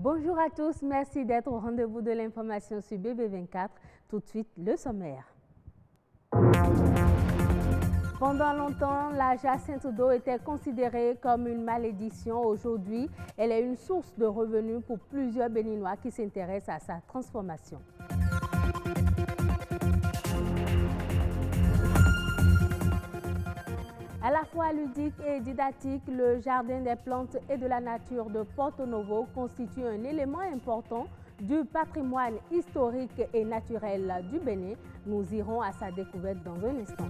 Bonjour à tous, merci d'être au rendez-vous de l'information sur BB24. Tout de suite, le sommaire. Pendant longtemps, la jacinthe d'eau était considérée comme une malédiction. Aujourd'hui, elle est une source de revenus pour plusieurs Béninois qui s'intéressent à sa transformation. À la fois ludique et didactique, le Jardin des plantes et de la nature de Porto Novo constitue un élément important du patrimoine historique et naturel du Bénin. Nous irons à sa découverte dans un instant.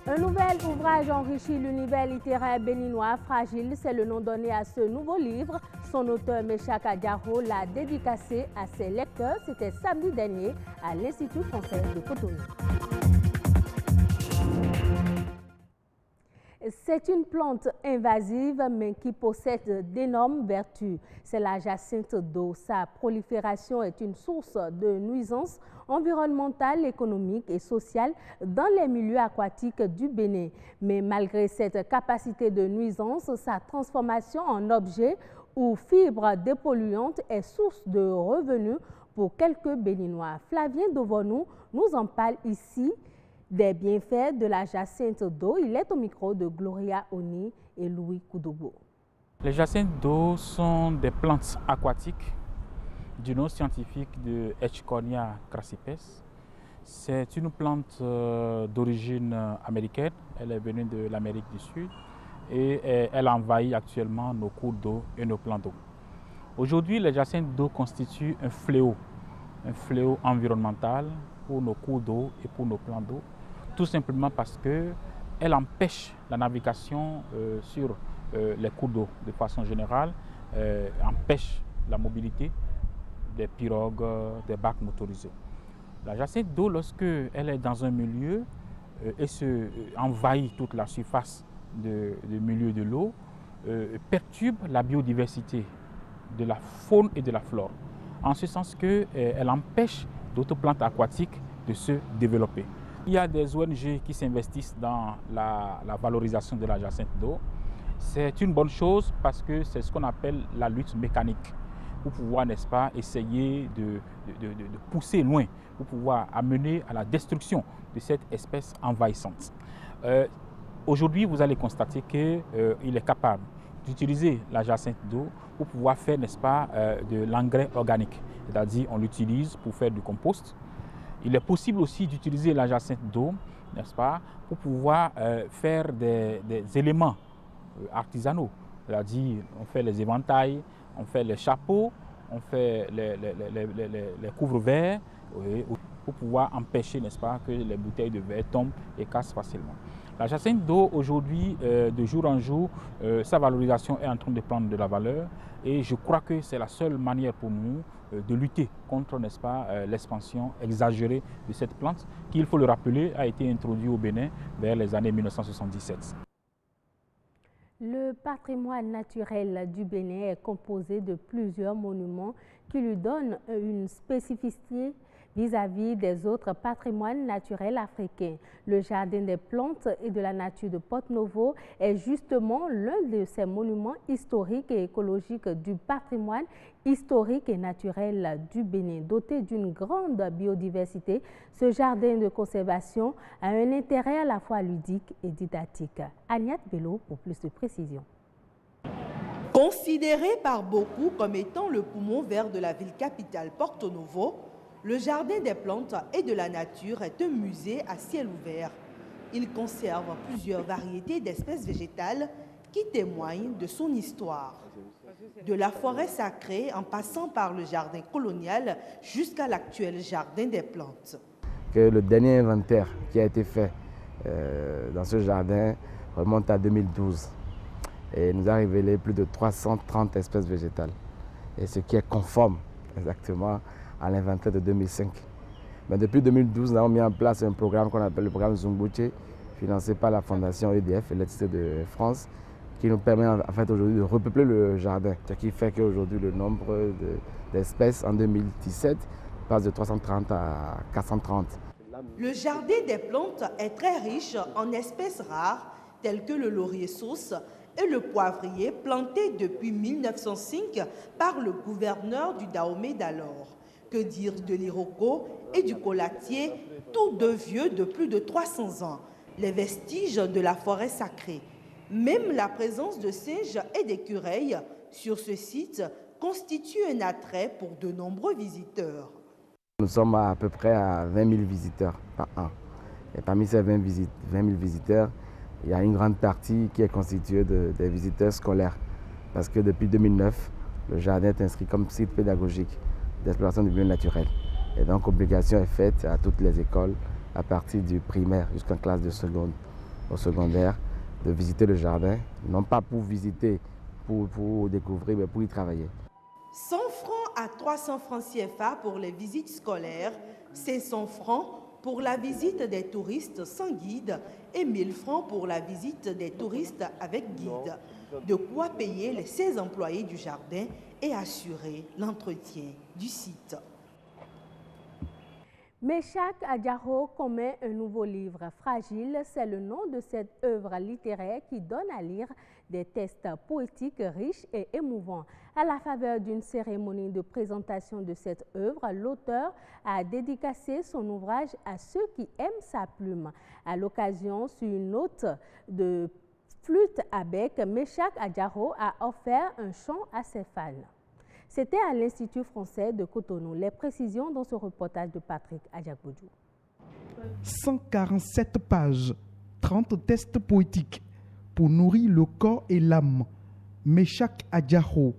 Un nouvel ouvrage enrichit l'univers littéraire béninois. Fragile, c'est le nom donné à ce nouveau livre. Son auteur, Méchac Adiaro, l'a dédicacé à ses lecteurs. C'était samedi dernier à l'Institut français de Cotonou. C'est une plante invasive mais qui possède d'énormes vertus. C'est la jacinthe d'eau. Sa prolifération est une source de nuisances environnementales, économiques et sociales dans les milieux aquatiques du Bénin. Mais malgré cette capacité de nuisance, sa transformation en objet ou fibre dépolluante est source de revenus pour quelques Béninois. Flavien Dovonou nous en parle ici. Des bienfaits de la jacinthe d'eau, il est au micro de Gloria Oni et Louis Koudoubo. Les jacinthes d'eau sont des plantes aquatiques du nom scientifique de Echcornia crassipes. C'est une plante d'origine américaine, elle est venue de l'Amérique du Sud et elle envahit actuellement nos cours d'eau et nos plans d'eau. Aujourd'hui, les jacinthes d'eau constituent un fléau environnemental pour nos cours d'eau et pour nos plans d'eau. Tout simplement parce qu'elle empêche la navigation sur les cours d'eau de façon générale, empêche la mobilité des pirogues, des bacs motorisés. La jacinthe d'eau, lorsqu'elle est dans un milieu et envahit toute la surface du milieu de l'eau, perturbe la biodiversité de la faune et de la flore, en ce sens qu'elle empêche d'autres plantes aquatiques de se développer. Il y a des ONG qui s'investissent dans la valorisation de la jacinthe d'eau. C'est une bonne chose parce que c'est ce qu'on appelle la lutte mécanique pour pouvoir, n'est-ce pas, essayer de pousser loin, pour pouvoir amener à la destruction de cette espèce envahissante. Aujourd'hui, vous allez constater qu'il est capable d'utiliser la jacinthe d'eau pour pouvoir faire, n'est-ce pas, de l'engrais organique. C'est-à-dire, on l'utilise pour faire du compost. Il est possible aussi d'utiliser la jacinthe d'eau, n'est-ce pas, pour pouvoir faire des éléments artisanaux. C'est-à-dire, on fait les éventails, on fait les chapeaux, on fait les couvre-verres, pour pouvoir empêcher, n'est-ce pas, que les bouteilles de verre tombent et cassent facilement. La jacinthe d'eau, aujourd'hui, de jour en jour, sa valorisation est en train de prendre de la valeur et je crois que c'est la seule manière pour nous de lutter contre, n'est-ce pas, l'expansion exagérée de cette plante qui, il faut le rappeler, a été introduite au Bénin vers les années 1977. Le patrimoine naturel du Bénin est composé de plusieurs monuments qui lui donnent une spécificité vis-à-vis des autres patrimoines naturels africains. Le Jardin des plantes et de la nature de Porto Novo est justement l'un de ces monuments historiques et écologiques du patrimoine historique et naturel du Bénin. Doté d'une grande biodiversité, ce jardin de conservation a un intérêt à la fois ludique et didactique. Agnès Bello pour plus de précisions. Considéré par beaucoup comme étant le poumon vert de la ville capitale Porto Novo, le Jardin des plantes et de la nature est un musée à ciel ouvert. Il conserve plusieurs variétés d'espèces végétales qui témoignent de son histoire. De la forêt sacrée en passant par le jardin colonial jusqu'à l'actuel Jardin des plantes. Que le dernier inventaire qui a été fait dans ce jardin remonte à 2012 et nous a révélé plus de 330 espèces végétales, et ce qui est conforme exactement à l'inventaire de 2005. Mais depuis 2012, nous avons mis en place un programme qu'on appelle le programme Zumbuche, financé par la Fondation EDF, Électricité de France, qui nous permet en fait aujourd'hui de repeupler le jardin. Ce qui fait qu'aujourd'hui le nombre d'espèces en 2017 passe de 330 à 430. Le Jardin des plantes est très riche en espèces rares telles que le laurier sauce, et le poivrier planté depuis 1905 par le gouverneur du Dahomey d'alors. Que dire de l'iroko et du collatier, tous deux vieux de plus de 300 ans, les vestiges de la forêt sacrée. Même la présence de singes et d'écureuils sur ce site constitue un attrait pour de nombreux visiteurs. Nous sommes à peu près à 20 000 visiteurs par an. Et parmi ces 20 000 visiteurs, il y a une grande partie qui est constituée des visiteurs scolaires. Parce que depuis 2009, le jardin est inscrit comme site pédagogique d'exploration du milieu naturel. Et donc, obligation est faite à toutes les écoles, à partir du primaire jusqu'en classe de seconde, au secondaire, de visiter le jardin, non pas pour visiter, pour découvrir, mais pour y travailler. 100 francs à 300 francs CFA pour les visites scolaires, 500 francs pour la visite des touristes sans guide et 1000 francs pour la visite des touristes avec guide. De quoi payer les 16 employés du jardin et assurer l'entretien du site. Meshak Adjaro commet un nouveau livre. Fragile, c'est le nom de cette œuvre littéraire qui donne à lire des textes poétiques riches et émouvants. À la faveur d'une cérémonie de présentation de cette œuvre, l'auteur a dédicacé son ouvrage à ceux qui aiment sa plume. À l'occasion, sur une note de flûte à bec, Meshak Adjaro a offert un chant à ses fans. C'était à l'Institut français de Cotonou. Les précisions dans ce reportage de Patrick Adjagbodjou. 147 pages, 30 textes poétiques pour nourrir le corps et l'âme. Meshak Adjaro,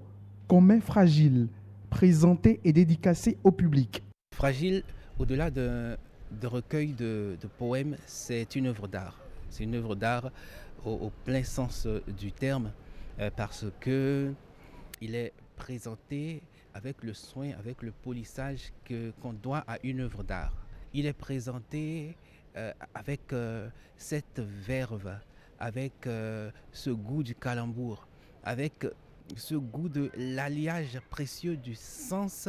commun fragile, présenté et dédicacé au public. Fragile, au-delà de recueil de poèmes, c'est une œuvre d'art. C'est une œuvre d'art au plein sens du terme, parce que il est présenté avec le soin, avec le polissage qu'on doit à une œuvre d'art. Il est présenté avec cette verve, avec ce goût du calembour, avec ce goût de l'alliage précieux du sens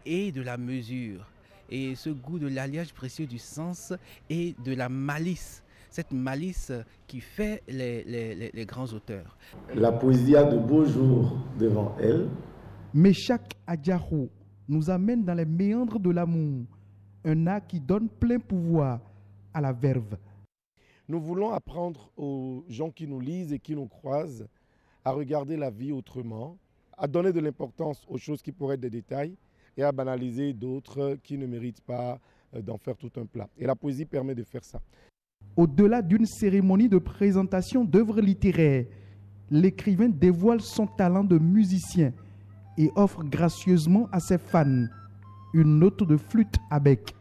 et de la mesure, et ce goût de l'alliage précieux du sens et de la malice. Cette malice qui fait les grands auteurs. La poésie a de beaux jours devant elle. Meshak Adjaro nous amène dans les méandres de l'amour, un art qui donne plein pouvoir à la verve. Nous voulons apprendre aux gens qui nous lisent et qui nous croisent à regarder la vie autrement, à donner de l'importance aux choses qui pourraient être des détails et à banaliser d'autres qui ne méritent pas d'en faire tout un plat. Et la poésie permet de faire ça. Au-delà d'une cérémonie de présentation d'œuvres littéraires, l'écrivain dévoile son talent de musicien et offre gracieusement à ses fans une note de flûte à bec.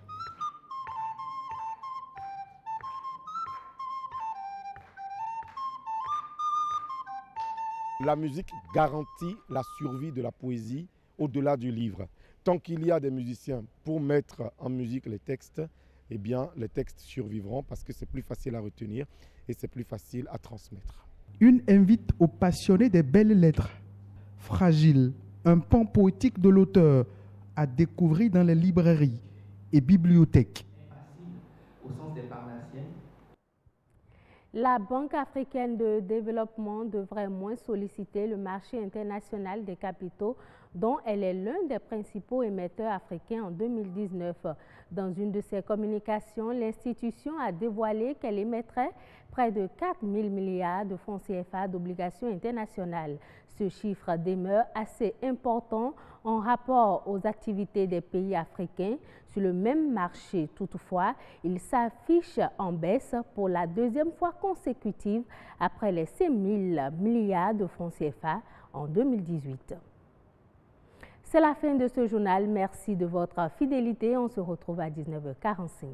La musique garantit la survie de la poésie au-delà du livre. Tant qu'il y a des musiciens pour mettre en musique les textes, eh bien, les textes survivront parce que c'est plus facile à retenir et c'est plus facile à transmettre. Une invite aux passionnés des belles lettres. Fragile, un pan poétique de l'auteur à découvrir dans les librairies et bibliothèques. La Banque africaine de développement devrait moins solliciter le marché international des capitaux dont elle est l'un des principaux émetteurs africains en 2019. Dans une de ses communications, l'institution a dévoilé qu'elle émettrait près de 4 000 milliards de francs CFA d'obligations internationales. Ce chiffre demeure assez important en rapport aux activités des pays africains sur le même marché. Toutefois, il s'affiche en baisse pour la deuxième fois consécutive après les 5 000 milliards de francs CFA en 2018. C'est la fin de ce journal. Merci de votre fidélité. On se retrouve à 19h45.